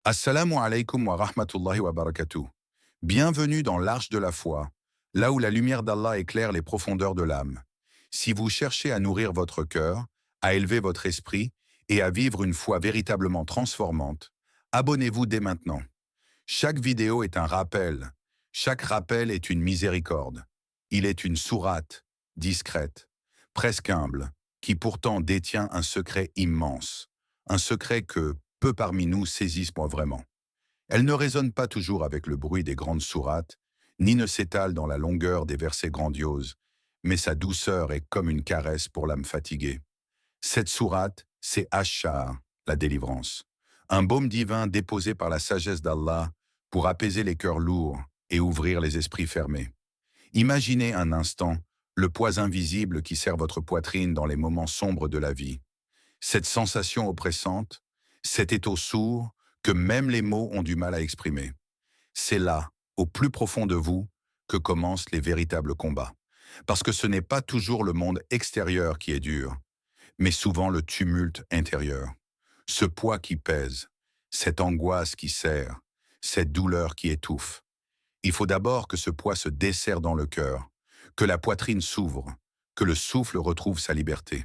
Assalamu alaikum wa rahmatullahi wa barakatuh. Bienvenue dans l'Arche de la foi, là où la lumière d'Allah éclaire les profondeurs de l'âme. Si vous cherchez à nourrir votre cœur, à élever votre esprit et à vivre une foi véritablement transformante, abonnez-vous dès maintenant. Chaque vidéo est un rappel. Chaque rappel est une miséricorde. Il est une sourate, discrète, presque humble, qui pourtant détient un secret immense. Un secret que peu parmi nous saisissent pour vraiment. Elle ne résonne pas toujours avec le bruit des grandes sourates, ni ne s'étale dans la longueur des versets grandioses, mais sa douceur est comme une caresse pour l'âme fatiguée. Cette sourate, c'est Ash-Shar, la délivrance. Un baume divin déposé par la sagesse d'Allah pour apaiser les cœurs lourds et ouvrir les esprits fermés. Imaginez un instant le poids invisible qui serre votre poitrine dans les moments sombres de la vie. Cette sensation oppressante, cet étau sourd que même les mots ont du mal à exprimer. C'est là, au plus profond de vous, que commencent les véritables combats. Parce que ce n'est pas toujours le monde extérieur qui est dur, mais souvent le tumulte intérieur. Ce poids qui pèse, cette angoisse qui serre, cette douleur qui étouffe. Il faut d'abord que ce poids se desserre dans le cœur, que la poitrine s'ouvre, que le souffle retrouve sa liberté.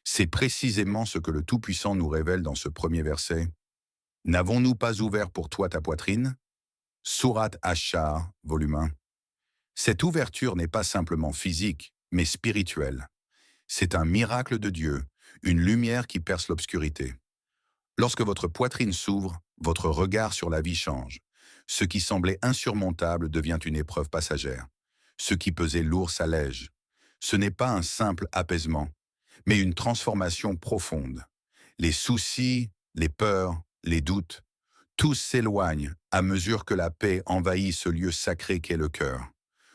C'est précisément ce que le Tout-Puissant nous révèle dans ce premier verset. N'avons-nous pas ouvert pour toi ta poitrine? Sourate Ash-Shar, volume 1. Cette ouverture n'est pas simplement physique, mais spirituelle. C'est un miracle de Dieu, une lumière qui perce l'obscurité. Lorsque votre poitrine s'ouvre, votre regard sur la vie change. Ce qui semblait insurmontable devient une épreuve passagère. Ce qui pesait lourd s'allège. Ce n'est pas un simple apaisement, mais une transformation profonde. Les soucis, les peurs, les doutes, tous s'éloignent à mesure que la paix envahit ce lieu sacré qu'est le cœur.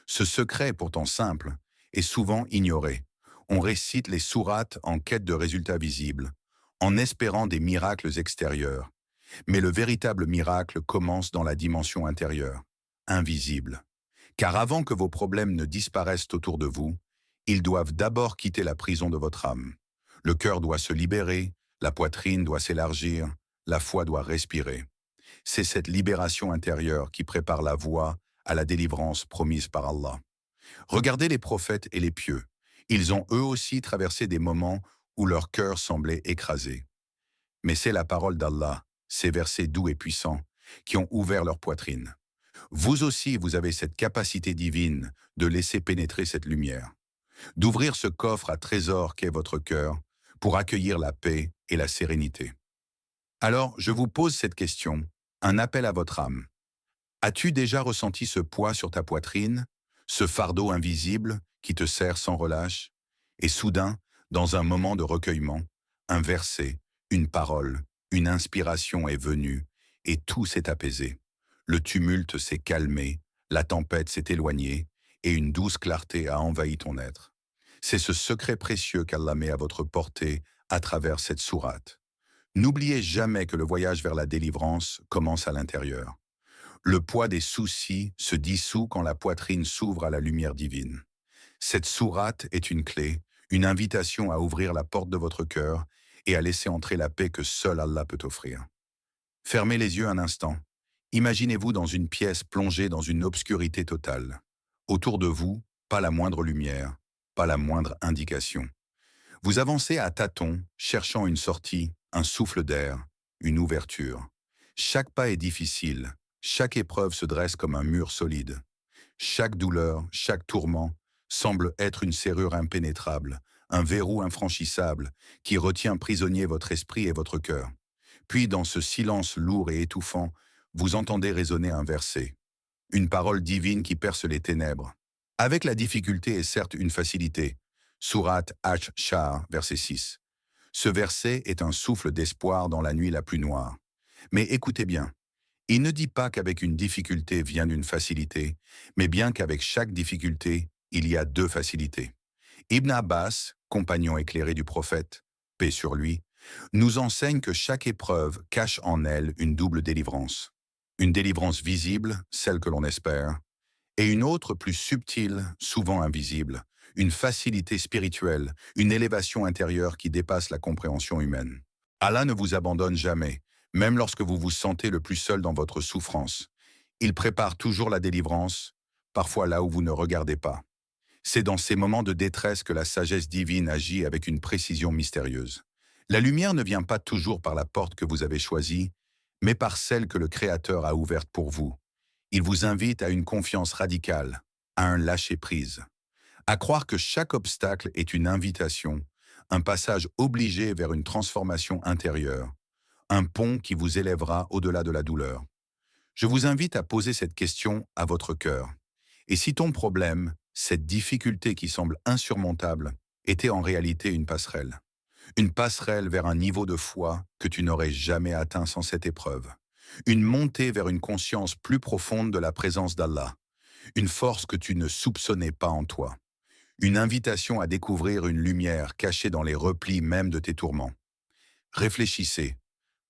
Ce secret, pourtant simple, est souvent ignoré. On récite les sourates en quête de résultats visibles, en espérant des miracles extérieurs. Mais le véritable miracle commence dans la dimension intérieure, invisible. Car avant que vos problèmes ne disparaissent autour de vous, ils doivent d'abord quitter la prison de votre âme. Le cœur doit se libérer, la poitrine doit s'élargir, la foi doit respirer. C'est cette libération intérieure qui prépare la voie à la délivrance promise par Allah. Regardez les prophètes et les pieux. Ils ont eux aussi traversé des moments où leur cœur semblait écrasé. Mais c'est la parole d'Allah, ces versets doux et puissants, qui ont ouvert leur poitrine. Vous aussi, vous avez cette capacité divine de laisser pénétrer cette lumière, d'ouvrir ce coffre à trésor qu'est votre cœur pour accueillir la paix et la sérénité. Alors, je vous pose cette question, un appel à votre âme. As-tu déjà ressenti ce poids sur ta poitrine, ce fardeau invisible qui te serre sans relâche? Et soudain, dans un moment de recueillement, un verset, une parole, une inspiration est venue et tout s'est apaisé. Le tumulte s'est calmé, la tempête s'est éloignée et une douce clarté a envahi ton être. C'est ce secret précieux qu'Allah met à votre portée à travers cette sourate. N'oubliez jamais que le voyage vers la délivrance commence à l'intérieur. Le poids des soucis se dissout quand la poitrine s'ouvre à la lumière divine. Cette sourate est une clé, une invitation à ouvrir la porte de votre cœur et à laisser entrer la paix que seul Allah peut offrir. Fermez les yeux un instant. Imaginez-vous dans une pièce plongée dans une obscurité totale. Autour de vous, pas la moindre lumière, pas la moindre indication. Vous avancez à tâtons, cherchant une sortie, un souffle d'air, une ouverture. Chaque pas est difficile, chaque épreuve se dresse comme un mur solide. Chaque douleur, chaque tourment semble être une serrure impénétrable, un verrou infranchissable qui retient prisonnier votre esprit et votre cœur. Puis dans ce silence lourd et étouffant, vous entendez résonner un verset, une parole divine qui perce les ténèbres. Avec la difficulté est certes une facilité. Sourate Ash-Shar, verset 6. Ce verset est un souffle d'espoir dans la nuit la plus noire. Mais écoutez bien, il ne dit pas qu'avec une difficulté vient une facilité, mais bien qu'avec chaque difficulté, il y a deux facilités. Ibn Abbas, compagnon éclairé du prophète, paix sur lui, nous enseigne que chaque épreuve cache en elle une double délivrance. Une délivrance visible, celle que l'on espère, et une autre plus subtile, souvent invisible, une facilité spirituelle, une élévation intérieure qui dépasse la compréhension humaine. Allah ne vous abandonne jamais, même lorsque vous vous sentez le plus seul dans votre souffrance. Il prépare toujours la délivrance, parfois là où vous ne regardez pas. C'est dans ces moments de détresse que la sagesse divine agit avec une précision mystérieuse. La lumière ne vient pas toujours par la porte que vous avez choisie, mais par celle que le Créateur a ouverte pour vous. Il vous invite à une confiance radicale, à un lâcher-prise, à croire que chaque obstacle est une invitation, un passage obligé vers une transformation intérieure, un pont qui vous élèvera au-delà de la douleur. Je vous invite à poser cette question à votre cœur. Et si ton problème, cette difficulté qui semble insurmontable, était en réalité une passerelle vers un niveau de foi que tu n'aurais jamais atteint sans cette épreuve, une montée vers une conscience plus profonde de la présence d'Allah, une force que tu ne soupçonnais pas en toi, une invitation à découvrir une lumière cachée dans les replis même de tes tourments. Réfléchissez.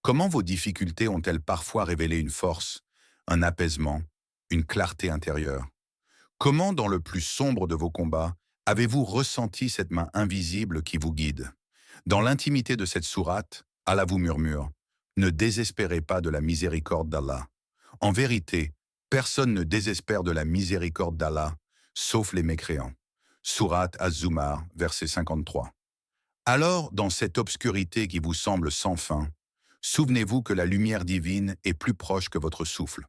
Comment vos difficultés ont-elles parfois révélé une force, un apaisement, une clarté intérieure? Comment, dans le plus sombre de vos combats, avez-vous ressenti cette main invisible qui vous guide? Dans l'intimité de cette sourate, Allah vous murmure: ne désespérez pas de la miséricorde d'Allah. En vérité, personne ne désespère de la miséricorde d'Allah, sauf les mécréants. Sourate Az-Zumar, verset 53. Alors, dans cette obscurité qui vous semble sans fin, souvenez-vous que la lumière divine est plus proche que votre souffle.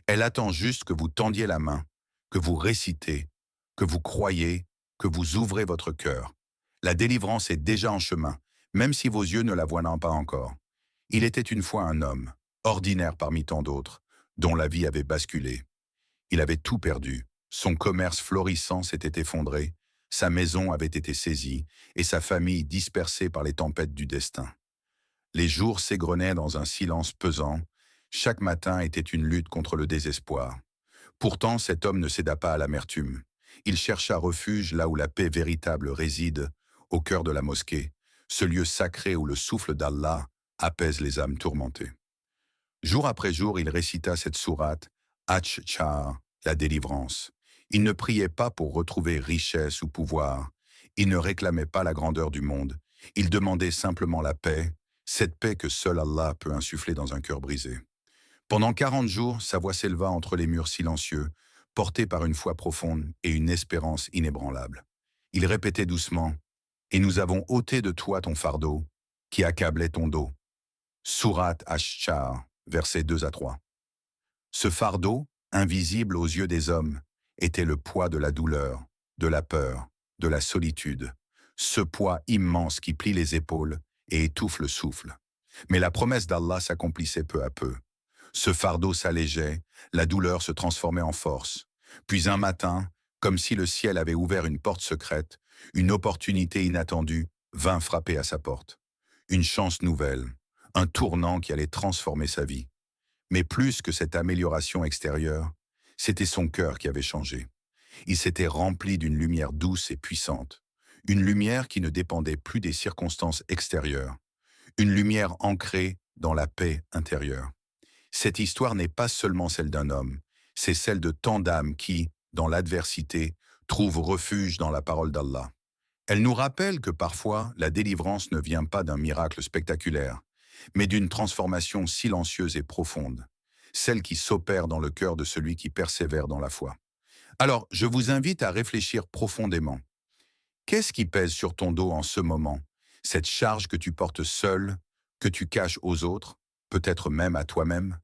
Elle attend juste que vous tendiez la main, que vous récitez, que vous croyez, que vous ouvrez votre cœur. La délivrance est déjà en chemin, même si vos yeux ne la voient pas encore. Il était une fois un homme, ordinaire parmi tant d'autres, dont la vie avait basculé. Il avait tout perdu. Son commerce florissant s'était effondré, sa maison avait été saisie et sa famille dispersée par les tempêtes du destin. Les jours s'égrenaient dans un silence pesant. Chaque matin était une lutte contre le désespoir. Pourtant, cet homme ne céda pas à l'amertume. Il chercha refuge là où la paix véritable réside, au cœur de la mosquée, ce lieu sacré où le souffle d'Allah apaise les âmes tourmentées. Jour après jour, il récita cette sourate, Ash-Shar, la délivrance. Il ne priait pas pour retrouver richesse ou pouvoir. Il ne réclamait pas la grandeur du monde. Il demandait simplement la paix, cette paix que seul Allah peut insuffler dans un cœur brisé. Pendant 40 jours, sa voix s'éleva entre les murs silencieux, portée par une foi profonde et une espérance inébranlable. Il répétait doucement: « Et nous avons ôté de toi ton fardeau, qui accablait ton dos. » Sourate Ash-Shar, versets 2 à 3. Ce fardeau, invisible aux yeux des hommes, était le poids de la douleur, de la peur, de la solitude, ce poids immense qui plie les épaules et étouffe le souffle. Mais la promesse d'Allah s'accomplissait peu à peu. Ce fardeau s'allégeait, la douleur se transformait en force. Puis un matin, comme si le ciel avait ouvert une porte secrète, une opportunité inattendue vint frapper à sa porte. Une chance nouvelle, un tournant qui allait transformer sa vie. Mais plus que cette amélioration extérieure, c'était son cœur qui avait changé. Il s'était rempli d'une lumière douce et puissante, une lumière qui ne dépendait plus des circonstances extérieures, une lumière ancrée dans la paix intérieure. Cette histoire n'est pas seulement celle d'un homme, c'est celle de tant d'âmes qui, dans l'adversité, trouvent refuge dans la parole d'Allah. Elle nous rappelle que parfois, la délivrance ne vient pas d'un miracle spectaculaire, mais d'une transformation silencieuse et profonde, celle qui s'opère dans le cœur de celui qui persévère dans la foi. Alors, je vous invite à réfléchir profondément. Qu'est-ce qui pèse sur ton dos en ce moment? Cette charge que tu portes seul, que tu caches aux autres, peut-être même à toi-même?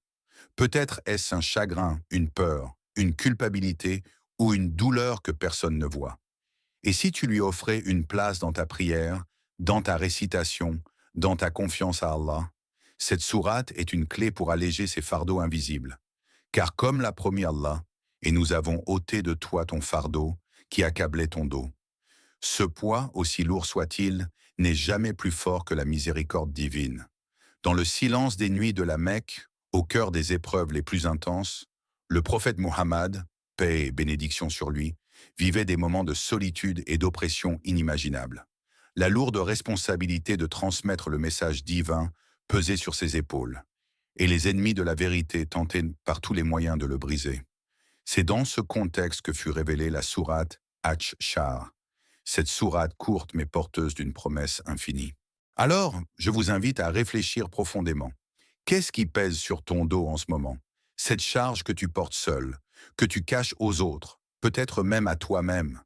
Peut-être est-ce un chagrin, une peur, une culpabilité ou une douleur que personne ne voit. Et si tu lui offrais une place dans ta prière, dans ta récitation, dans ta confiance à Allah, cette sourate est une clé pour alléger ces fardeaux invisibles. Car comme l'a promis Allah, et nous avons ôté de toi ton fardeau qui accablait ton dos. Ce poids, aussi lourd soit-il, n'est jamais plus fort que la miséricorde divine. Dans le silence des nuits de la Mecque, au cœur des épreuves les plus intenses, le prophète Muhammad, paix et bénédiction sur lui, vivait des moments de solitude et d'oppression inimaginables. La lourde responsabilité de transmettre le message divin pesait sur ses épaules, et les ennemis de la vérité tentaient par tous les moyens de le briser. C'est dans ce contexte que fut révélée la sourate Ash-Shar, cette sourate courte mais porteuse d'une promesse infinie. Alors, je vous invite à réfléchir profondément. Qu'est-ce qui pèse sur ton dos en ce moment? Cette charge que tu portes seul, que tu caches aux autres, peut-être même à toi-même.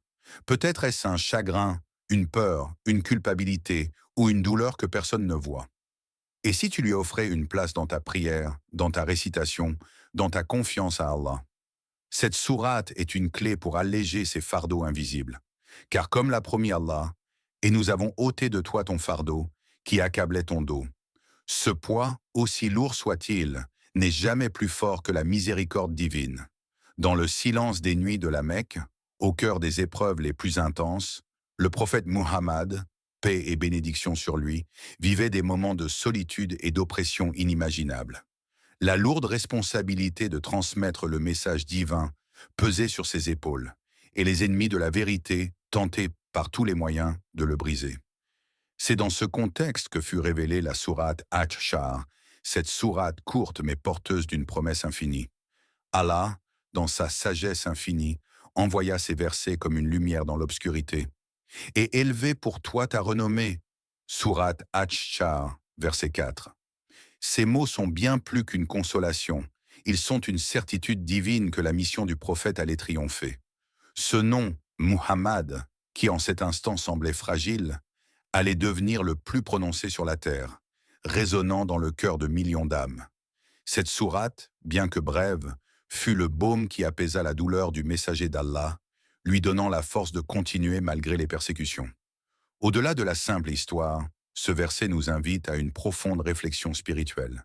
Peut-être est-ce un chagrin, une peur, une culpabilité ou une douleur que personne ne voit. Et si tu lui offrais une place dans ta prière, dans ta récitation, dans ta confiance à Allah? Cette sourate est une clé pour alléger ces fardeaux invisibles. Car comme l'a promis Allah, et nous avons ôté de toi ton fardeau, qui accablait ton dos. Ce poids, aussi lourd soit-il, n'est jamais plus fort que la miséricorde divine. Dans le silence des nuits de la Mecque, au cœur des épreuves les plus intenses, le prophète Muhammad, paix et bénédiction sur lui, vivait des moments de solitude et d'oppression inimaginables. La lourde responsabilité de transmettre le message divin pesait sur ses épaules, et les ennemis de la vérité tentaient par tous les moyens de le briser. C'est dans ce contexte que fut révélée la sourate Ash-Shar, cette sourate courte mais porteuse d'une promesse infinie. Allah, dans sa sagesse infinie, envoya ces versets comme une lumière dans l'obscurité. Et élevé pour toi ta renommée. Sourate Ash-Shar, verset 4. Ces mots sont bien plus qu'une consolation. Ils sont une certitude divine que la mission du prophète allait triompher. Ce nom, Muhammad, qui en cet instant semblait fragile, allait devenir le plus prononcé sur la terre, résonnant dans le cœur de millions d'âmes. Cette sourate, bien que brève, fut le baume qui apaisa la douleur du messager d'Allah, lui donnant la force de continuer malgré les persécutions. Au-delà de la simple histoire, ce verset nous invite à une profonde réflexion spirituelle.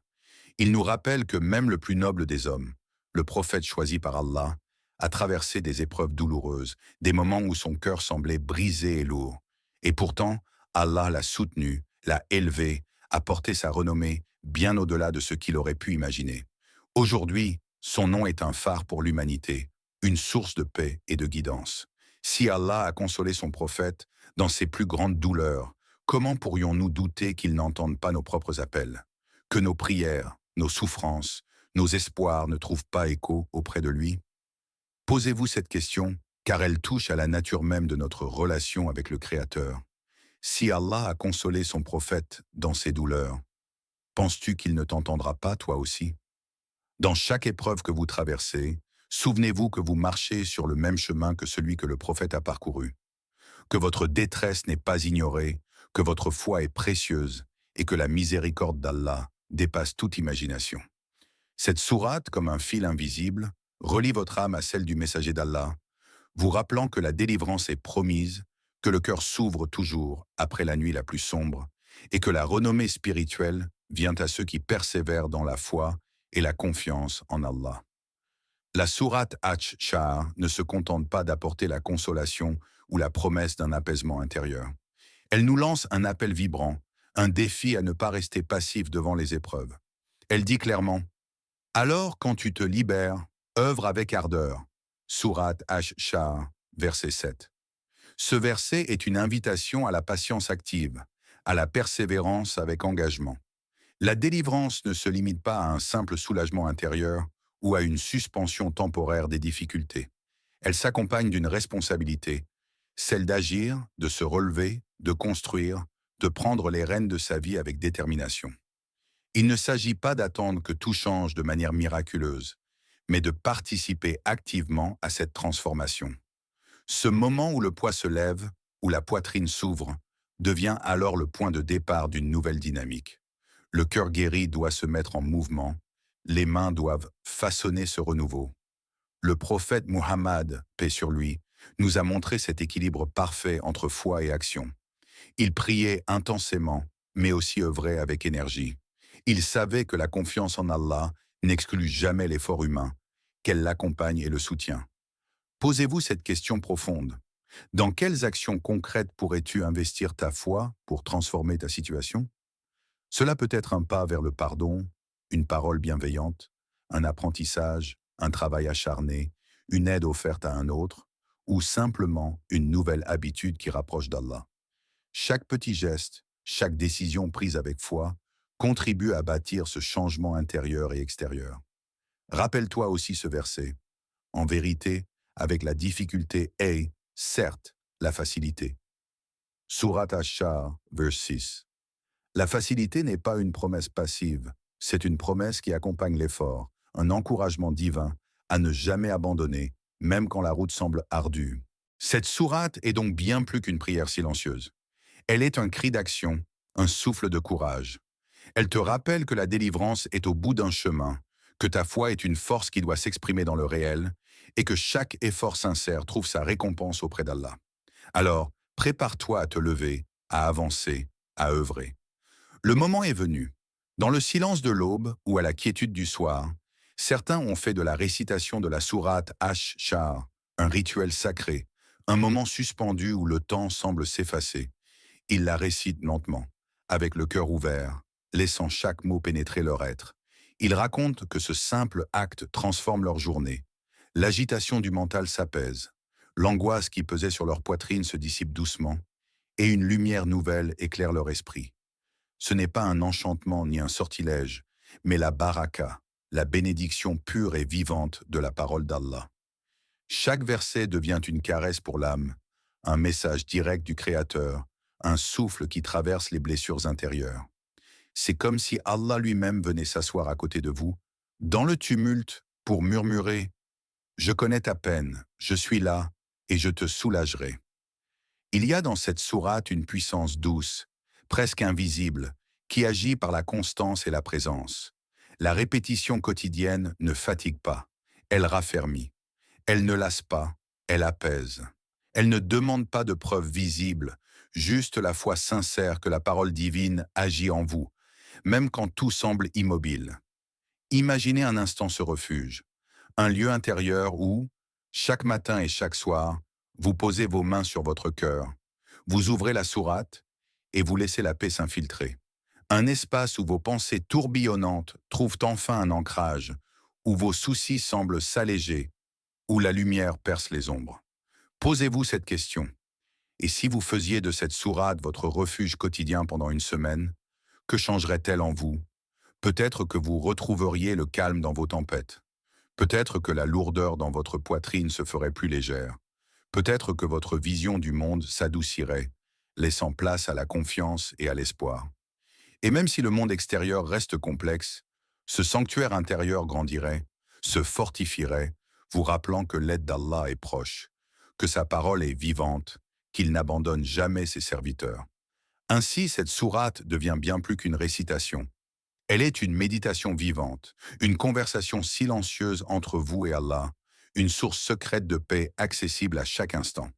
Il nous rappelle que même le plus noble des hommes, le prophète choisi par Allah, a traversé des épreuves douloureuses, des moments où son cœur semblait brisé et lourd. Et pourtant, Allah l'a soutenu, l'a élevé, a porté sa renommée bien au-delà de ce qu'il aurait pu imaginer. Aujourd'hui, son nom est un phare pour l'humanité, une source de paix et de guidance. Si Allah a consolé son prophète dans ses plus grandes douleurs, comment pourrions-nous douter qu'il n'entende pas nos propres appels? Que nos prières, nos souffrances, nos espoirs ne trouvent pas écho auprès de lui? Posez-vous cette question, car elle touche à la nature même de notre relation avec le Créateur. Si Allah a consolé son prophète dans ses douleurs, penses-tu qu'il ne t'entendra pas toi aussi? Dans chaque épreuve que vous traversez, souvenez-vous que vous marchez sur le même chemin que celui que le prophète a parcouru, que votre détresse n'est pas ignorée, que votre foi est précieuse et que la miséricorde d'Allah dépasse toute imagination. Cette sourate, comme un fil invisible, relie votre âme à celle du messager d'Allah, vous rappelant que la délivrance est promise, que le cœur s'ouvre toujours après la nuit la plus sombre, et que la renommée spirituelle vient à ceux qui persévèrent dans la foi et la confiance en Allah. La sourate Ash-Shar ne se contente pas d'apporter la consolation ou la promesse d'un apaisement intérieur. Elle nous lance un appel vibrant, un défi à ne pas rester passif devant les épreuves. Elle dit clairement: alors, quand tu te libères, œuvre avec ardeur. Sourate Ash-Shar, verset 7. Ce verset est une invitation à la patience active, à la persévérance avec engagement. La délivrance ne se limite pas à un simple soulagement intérieur ou à une suspension temporaire des difficultés. Elle s'accompagne d'une responsabilité, celle d'agir, de se relever, de construire, de prendre les rênes de sa vie avec détermination. Il ne s'agit pas d'attendre que tout change de manière miraculeuse, mais de participer activement à cette transformation. Ce moment où le poids se lève, où la poitrine s'ouvre, devient alors le point de départ d'une nouvelle dynamique. Le cœur guéri doit se mettre en mouvement, les mains doivent façonner ce renouveau. Le prophète Muhammad, paix sur lui, nous a montré cet équilibre parfait entre foi et action. Il priait intensément, mais aussi œuvrait avec énergie. Il savait que la confiance en Allah n'exclut jamais l'effort humain, qu'elle l'accompagne et le soutient. Posez-vous cette question profonde. Dans quelles actions concrètes pourrais-tu investir ta foi pour transformer ta situation? Cela peut être un pas vers le pardon, une parole bienveillante, un apprentissage, un travail acharné, une aide offerte à un autre, ou simplement une nouvelle habitude qui rapproche d'Allah. Chaque petit geste, chaque décision prise avec foi, contribue à bâtir ce changement intérieur et extérieur. Rappelle-toi aussi ce verset. En vérité, avec la difficulté est, certes, la facilité. Surat Ash-Shar, verset 6. La facilité n'est pas une promesse passive, C'est une promesse qui accompagne l'effort, un encouragement divin à ne jamais abandonner, même quand la route semble ardue. Cette sourate est donc bien plus qu'une prière silencieuse. Elle est un cri d'action, un souffle de courage. Elle te rappelle que la délivrance est au bout d'un chemin, que ta foi est une force qui doit s'exprimer dans le réel, et que chaque effort sincère trouve sa récompense auprès d'Allah. Alors, prépare-toi à te lever, à avancer, à œuvrer. Le moment est venu. Dans le silence de l'aube ou à la quiétude du soir, certains ont fait de la récitation de la sourate Ash-Shar un rituel sacré, un moment suspendu où le temps semble s'effacer. Ils la récitent lentement, avec le cœur ouvert, laissant chaque mot pénétrer leur être. Ils racontent que ce simple acte transforme leur journée. L'agitation du mental s'apaise, l'angoisse qui pesait sur leur poitrine se dissipe doucement, et une lumière nouvelle éclaire leur esprit. Ce n'est pas un enchantement ni un sortilège, mais la baraka, la bénédiction pure et vivante de la parole d'Allah. Chaque verset devient une caresse pour l'âme, un message direct du Créateur, un souffle qui traverse les blessures intérieures. C'est comme si Allah lui-même venait s'asseoir à côté de vous, dans le tumulte, pour murmurer « Je connais ta peine, je suis là, et je te soulagerai ». Il y a dans cette sourate une puissance douce, presque invisible, qui agit par la constance et la présence. La répétition quotidienne ne fatigue pas, elle raffermit. Elle ne lasse pas, elle apaise. Elle ne demande pas de preuves visibles, juste la foi sincère que la parole divine agit en vous, même quand tout semble immobile. Imaginez un instant ce refuge, un lieu intérieur où, chaque matin et chaque soir, vous posez vos mains sur votre cœur, vous ouvrez la sourate et vous laissez la paix s'infiltrer. Un espace où vos pensées tourbillonnantes trouvent enfin un ancrage, où vos soucis semblent s'alléger, où la lumière perce les ombres. Posez-vous cette question. Et si vous faisiez de cette sourate votre refuge quotidien pendant une semaine, que changerait-elle en vous? Peut-être que vous retrouveriez le calme dans vos tempêtes. Peut-être que la lourdeur dans votre poitrine se ferait plus légère. Peut-être que votre vision du monde s'adoucirait, laissant place à la confiance et à l'espoir. Et même si le monde extérieur reste complexe, ce sanctuaire intérieur grandirait, se fortifierait, vous rappelant que l'aide d'Allah est proche, que sa parole est vivante, qu'il n'abandonne jamais ses serviteurs. Ainsi, cette sourate devient bien plus qu'une récitation. Elle est une méditation vivante, une conversation silencieuse entre vous et Allah, une source secrète de paix accessible à chaque instant.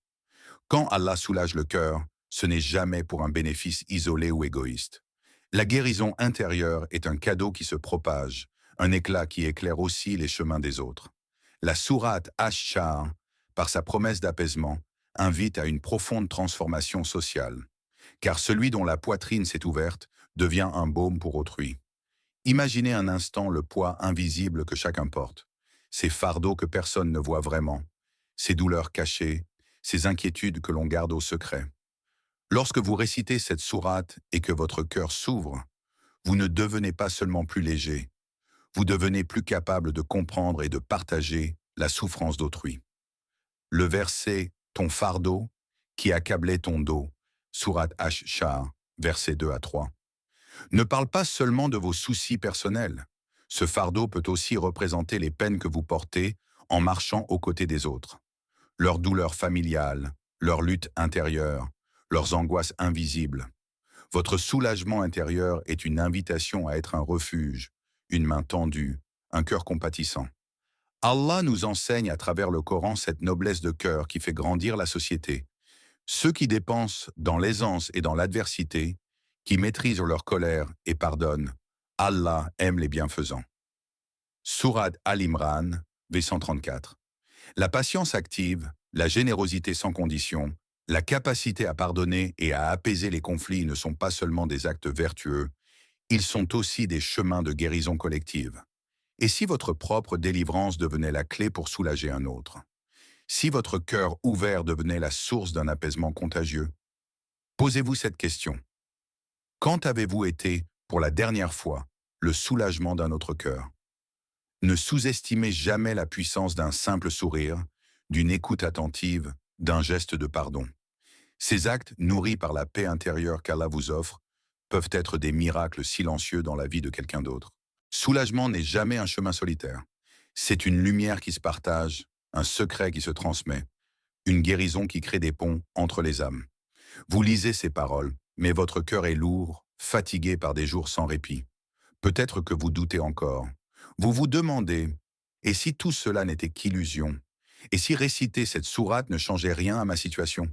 Quand Allah soulage le cœur, ce n'est jamais pour un bénéfice isolé ou égoïste. La guérison intérieure est un cadeau qui se propage, un éclat qui éclaire aussi les chemins des autres. La sourate Ash-Shar, par sa promesse d'apaisement, invite à une profonde transformation sociale, car celui dont la poitrine s'est ouverte devient un baume pour autrui. Imaginez un instant le poids invisible que chacun porte, ces fardeaux que personne ne voit vraiment, ces douleurs cachées, ces inquiétudes que l'on garde au secret. Lorsque vous récitez cette sourate et que votre cœur s'ouvre, vous ne devenez pas seulement plus léger, vous devenez plus capable de comprendre et de partager la souffrance d'autrui. Le verset « Ton fardeau » qui accablait ton dos, sourate Ash-Shar, versets 2 à 3, ne parle pas seulement de vos soucis personnels. Ce fardeau peut aussi représenter les peines que vous portez en marchant aux côtés des autres. Leurs douleurs familiales, leurs luttes intérieures, leurs angoisses invisibles. Votre soulagement intérieur est une invitation à être un refuge, une main tendue, un cœur compatissant. Allah nous enseigne à travers le Coran cette noblesse de cœur qui fait grandir la société. Ceux qui dépensent dans l'aisance et dans l'adversité, qui maîtrisent leur colère et pardonnent, Allah aime les bienfaisants. Sourate Al-Imran, V134. La patience active, la générosité sans condition, la capacité à pardonner et à apaiser les conflits ne sont pas seulement des actes vertueux, ils sont aussi des chemins de guérison collective. Et si votre propre délivrance devenait la clé pour soulager un autre? Si votre cœur ouvert devenait la source d'un apaisement contagieux? Posez-vous cette question. Quand avez-vous été, pour la dernière fois, le soulagement d'un autre cœur? Ne sous-estimez jamais la puissance d'un simple sourire, d'une écoute attentive, d'un geste de pardon. Ces actes, nourris par la paix intérieure qu'Allah vous offre, peuvent être des miracles silencieux dans la vie de quelqu'un d'autre. Soulagement n'est jamais un chemin solitaire. C'est une lumière qui se partage, un secret qui se transmet, une guérison qui crée des ponts entre les âmes. Vous lisez ces paroles, mais votre cœur est lourd, fatigué par des jours sans répit. Peut-être que vous doutez encore. Vous vous demandez, et si tout cela n'était qu'illusion? Et si réciter cette sourate ne changeait rien à ma situation?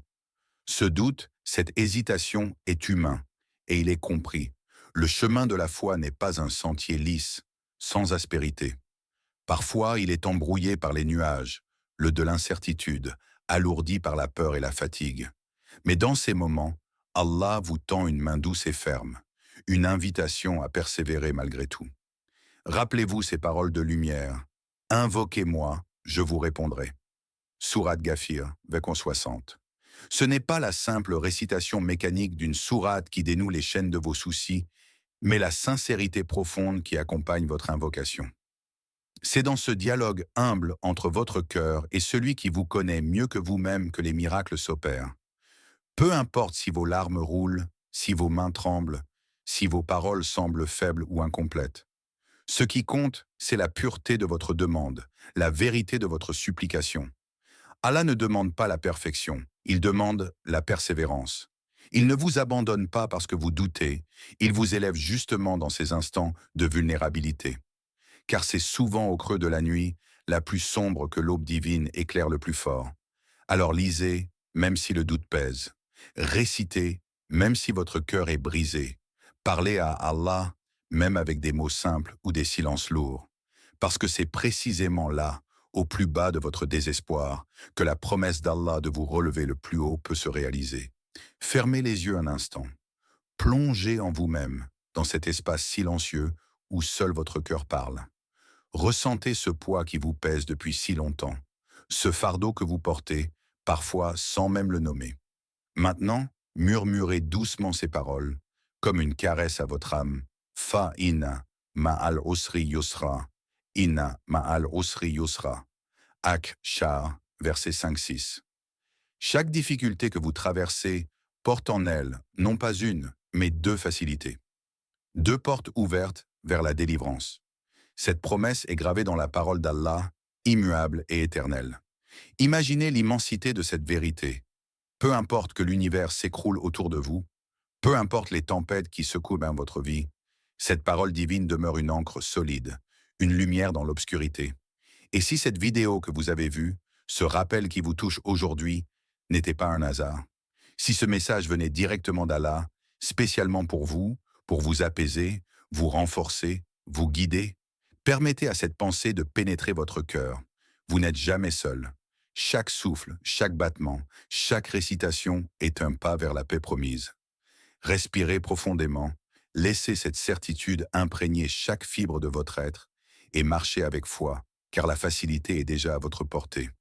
Ce doute, cette hésitation est humain, et il est compris. Le chemin de la foi n'est pas un sentier lisse, sans aspérité. Parfois, il est embrouillé par les nuages, le de l'incertitude, alourdi par la peur et la fatigue. Mais dans ces moments, Allah vous tend une main douce et ferme, une invitation à persévérer malgré tout. Rappelez-vous ces paroles de lumière. Invoquez-moi, je vous répondrai. Sourate Ghafir, verset 60. Ce n'est pas la simple récitation mécanique d'une sourate qui dénoue les chaînes de vos soucis, mais la sincérité profonde qui accompagne votre invocation. C'est dans ce dialogue humble entre votre cœur et celui qui vous connaît mieux que vous-même que les miracles s'opèrent. Peu importe si vos larmes roulent, si vos mains tremblent, si vos paroles semblent faibles ou incomplètes. Ce qui compte, c'est la pureté de votre demande, la vérité de votre supplication. Allah ne demande pas la perfection, il demande la persévérance. Il ne vous abandonne pas parce que vous doutez, il vous élève justement dans ces instants de vulnérabilité. Car c'est souvent au creux de la nuit, la plus sombre, que l'aube divine éclaire le plus fort. Alors lisez, même si le doute pèse. Récitez, même si votre cœur est brisé. Parlez à Allah, même avec des mots simples ou des silences lourds. Parce que c'est précisément là, au plus bas de votre désespoir, que la promesse d'Allah de vous relever le plus haut peut se réaliser. Fermez les yeux un instant. Plongez en vous-même, dans cet espace silencieux où seul votre cœur parle. Ressentez ce poids qui vous pèse depuis si longtemps, ce fardeau que vous portez, parfois sans même le nommer. Maintenant, murmurez doucement ces paroles, comme une caresse à votre âme. Fa inna ma'al usri yusra, inna ma'al usri yusra. Ak-Shar, verset 5-6. Chaque difficulté que vous traversez porte en elle, non pas une, mais deux facilités. Deux portes ouvertes vers la délivrance. Cette promesse est gravée dans la parole d'Allah, immuable et éternelle. Imaginez l'immensité de cette vérité. Peu importe que l'univers s'écroule autour de vous, peu importe les tempêtes qui secouent dans votre vie, cette parole divine demeure une encre solide, une lumière dans l'obscurité. Et si cette vidéo que vous avez vue, ce rappel qui vous touche aujourd'hui, n'était pas un hasard, si ce message venait directement d'Allah, spécialement pour vous apaiser, vous renforcer, vous guider, permettez à cette pensée de pénétrer votre cœur. Vous n'êtes jamais seul. Chaque souffle, chaque battement, chaque récitation est un pas vers la paix promise. Respirez profondément, laissez cette certitude imprégner chaque fibre de votre être et marchez avec foi, car la facilité est déjà à votre portée.